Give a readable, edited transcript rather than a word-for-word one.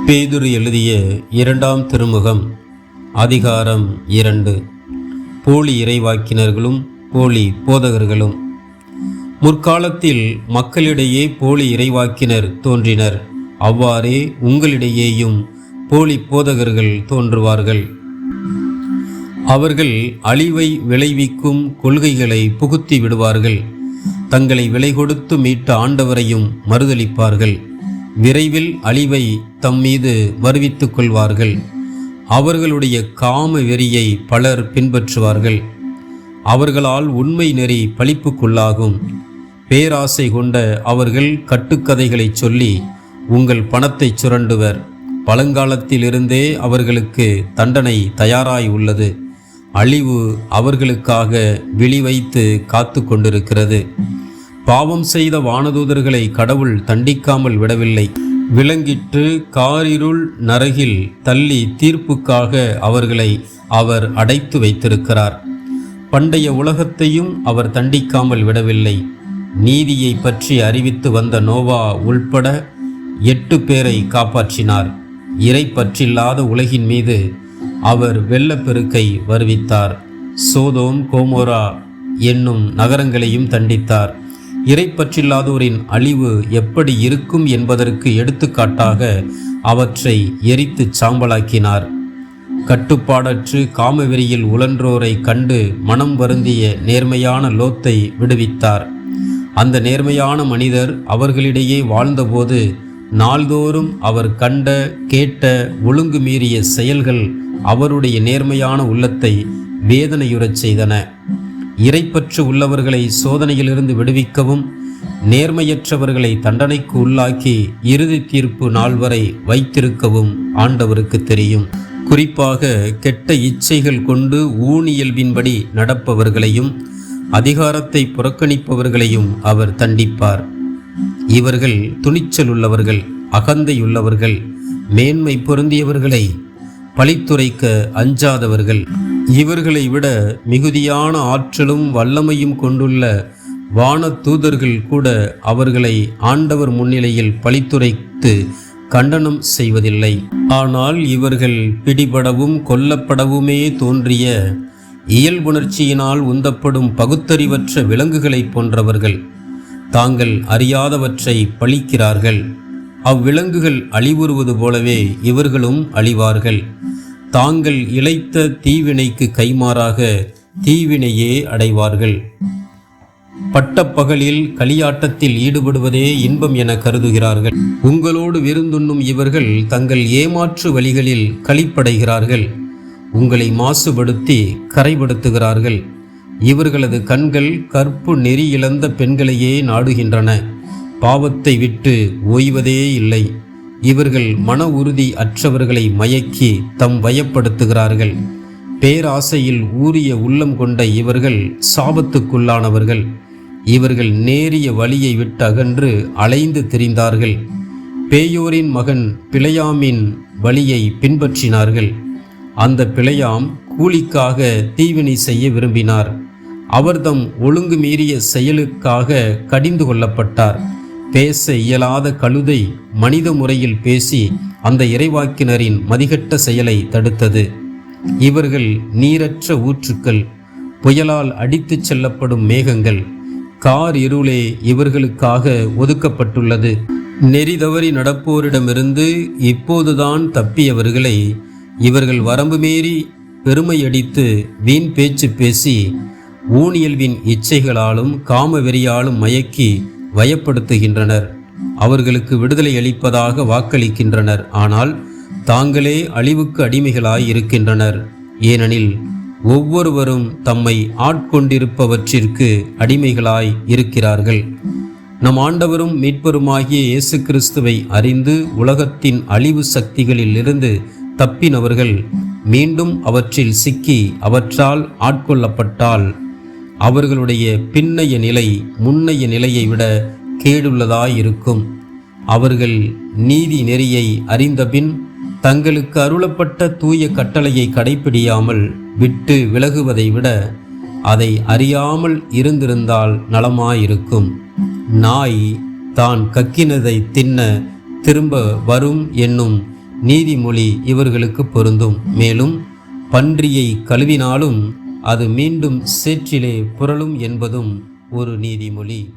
பேதுரு எழுதிய 2ஆம் திருமுகம் அதிகாரம் 2. போலி இறைவாக்கினர்களும் போலி போதகர்களும். முற்காலத்தில் மக்களிடையே போலி இறைவாக்கினர் தோன்றினர். அவ்வாறே உங்களிடையேயும் போலி போதகர்கள் தோன்றுவார்கள். அவர்கள் அழிவை விளைவிக்கும் கொள்கைகளை புகுத்தி விடுவார்கள். தங்களை விலை கொடுத்து மீட்ட ஆண்டவரையும் மறுதலிப்பார்கள். விரைவில் அழிவை தம்மீது வருவித்துக் கொள்வார்கள். அவர்களுடைய காம வெறியை பலர் பின்பற்றுவார்கள். அவர்களால் உண்மை நெறி பழிப்புக்குள்ளாகும். பேராசை கொண்ட அவர்கள் கட்டுக்கதைகளை சொல்லி உங்கள் பணத்தை சுரண்டுவர். பழங்காலத்திலிருந்தே அவர்களுக்கு தண்டனை தயாராய் உள்ளது. அழிவு அவர்களுக்காக விழிவைத்து காத்து கொண்டிருக்கிறது. பாவம் செய்த வானதூதர்களை கடவுள் தண்டிக்காமல் விடவில்லை. விலங்கிட்டு காரிருள் நரகில் தள்ளி தீர்ப்புக்காக அவர்களை அவர் அடைத்து வைத்திருக்கிறார். பண்டைய உலகத்தையும் அவர் தண்டிக்காமல் விடவில்லை. நீதியை பற்றி அறிவித்து வந்த நோவா உள்பட 8 பேரை காப்பாற்றினார். இறை பற்றில்லாத உலகின் மீது அவர் வெள்ளப்பெருக்கை வருவித்தார். சோதோம் கோமோரா என்னும் நகரங்களையும் தண்டித்தார். இறைப்பற்றில்லாதோரின் அழிவு எப்படி இருக்கும் என்பதற்கு எடுத்துக்காட்டாக அவற்றை எரித்து சாம்பலாக்கினார். கட்டுப்பாடற்று காமவெறியில் உழன்றோரை கண்டு மனம் வருந்திய நேர்மையான லோத்தை விடுவித்தார். அந்த நேர்மையான மனிதர் அவர்களிடையே வாழ்ந்தபோது நாள்தோறும் அவர் கண்ட கேட்ட ஒழுங்கு மீறிய செயல்கள் அவருடைய நேர்மையான உள்ளத்தை வேதனையுறச் செய்தன. இறைப்பற்று உள்ளவர்களை சோதனையிலிருந்து விடுவிக்கவும் நேர்மையற்றவர்களை தண்டனைக்கு உள்ளாக்கி இறுதி தீர்ப்பு நாள் வரை வைத்திருக்கவும் ஆண்டவருக்கு தெரியும். குறிப்பாக கெட்ட இச்சைகள் கொண்டு ஊனியல்பின்படி நடப்பவர்களையும் அதிகாரத்தை புறக்கணிப்பவர்களையும் அவர் தண்டிப்பார். இவர்கள் துணிச்சல் உள்ளவர்கள், அகந்தையுள்ளவர்கள், மேன்மை பொருந்தியவர்களை பழித்துரைக்க அஞ்சாதவர்கள். இவர்களை விட மிகுதியான ஆற்றலும் வல்லமையும் கொண்டுள்ள வான தூதர்கள் கூட அவர்களை ஆண்டவர் முன்னிலையில் பழித்துரைத்து கண்டனம் செய்வதில்லை. ஆனால் இவர்கள் பிடிபடவும் கொல்லப்படவுமே தோன்றிய இயல்புணர்ச்சியினால் உந்தப்படும் பகுத்தறிவற்ற விலங்குகளைப் போன்றவர்கள். தாங்கள் அறியாதவற்றை பழிக்கிறார்கள். அவ்விலங்குகள் அழிவுறுவது போலவே இவர்களும் அழிவார்கள். தாங்கள் இழைத்த தீவினைக்கு கைமாறாக தீவினையே அடைவார்கள். பட்டப்பகலில் களியாட்டத்தில் ஈடுபடுவதே இன்பம் என கருதுகிறார்கள். உங்களோடு விருந்துண்ணும் இவர்கள் தங்கள் ஏமாற்று வழிகளில் களிப்படைகிறார்கள். உங்களை மாசுபடுத்தி கரைபடுத்துகிறார்கள். இவர்களது கண்கள் கற்பு நெறி இழந்த பெண்களையே நாடுகின்றன. பாவத்தை விட்டு ஓய்வதே இல்லை. இவர்கள் மன உறுதி அற்றவர்களை மயக்கி தம் வயப்படுத்துகிறார்கள். பேராசையில் ஊறிய உள்ளம் கொண்ட இவர்கள் சாபத்துக்குள்ளானவர்கள். இவர்கள் நேரிய வழியை விட்டு அகன்று அலைந்து திரிந்தார்கள். பேயோரின் மகன் பிழையாமின் வழியை பின்பற்றினார்கள். அந்த பிழையாம் கூலிக்காக தீவினை செய்ய விரும்பினார். அவர்தம் ஒழுங்கு மீறிய செயலுக்காக கடிந்து கொள்ளப்பட்டார். பேச இயலாத கழுதை மனித முறையில் பேசி அந்த இறைவாக்கினரின் மதிகட்ட செயலை தடுத்தது. இவர்கள் நீரற்ற ஊற்றுக்கள், புயலால் அடித்துச் செல்லப்படும் மேகங்கள். கார் இருளே இவர்களுக்காக ஒதுக்கப்பட்டுள்ளது. நெறி தவறி நடப்போரிடமிருந்து இப்போதுதான் தப்பியவர்களை இவர்கள் வரம்பு மீறி பெருமையடித்து வீண் பேச்சு பேசி ஊனியல்வின் இச்சைகளாலும் காமவெறியாலும் மயக்கி வயப்படுத்துகின்றனர். அவர்களுக்கு விடுதலை அளிப்பதாக வாக்களிக்கின்றனர். ஆனால் தாங்களே அழிவுக்கு அடிமைகளாய் இருக்கின்றனர். ஏனெனில் ஒவ்வொருவரும் தம்மை ஆட்கொண்டிருப்பவற்றிற்கு அடிமைகளாய் இருக்கிறார்கள். நம் ஆண்டவரும் மீட்பருமாகிய இயேசு கிறிஸ்துவை அறிந்து உலகத்தின் அழிவு சக்திகளில் இருந்து தப்பினவர்கள் மீண்டும் அவற்றில் சிக்கி அவற்றால் ஆட்கொள்ளப்பட்டால் அவர்களுடைய பின்னைய நிலை முன்னைய நிலையை விட கேடுள்ளதாயிருக்கும். அவர்கள் நீதி நெறியை அறிந்தபின் தங்களுக்கு அருளப்பட்ட தூய கட்டளையை கடைப்பிடியாமல் விட்டு விலகுவதை விட அதை அறியாமல் இருந்திருந்தால் நலமாயிருக்கும். நாய் தான் கக்கினதை தின்ன திரும்ப வரும் என்னும் நீதிமொழி இவர்களுக்கு பொருந்தும். மேலும் பன்றியை கழுவினாலும் அது மீண்டும் சேற்றிலே புரளும் என்பதும் ஒரு நீதிமொழி.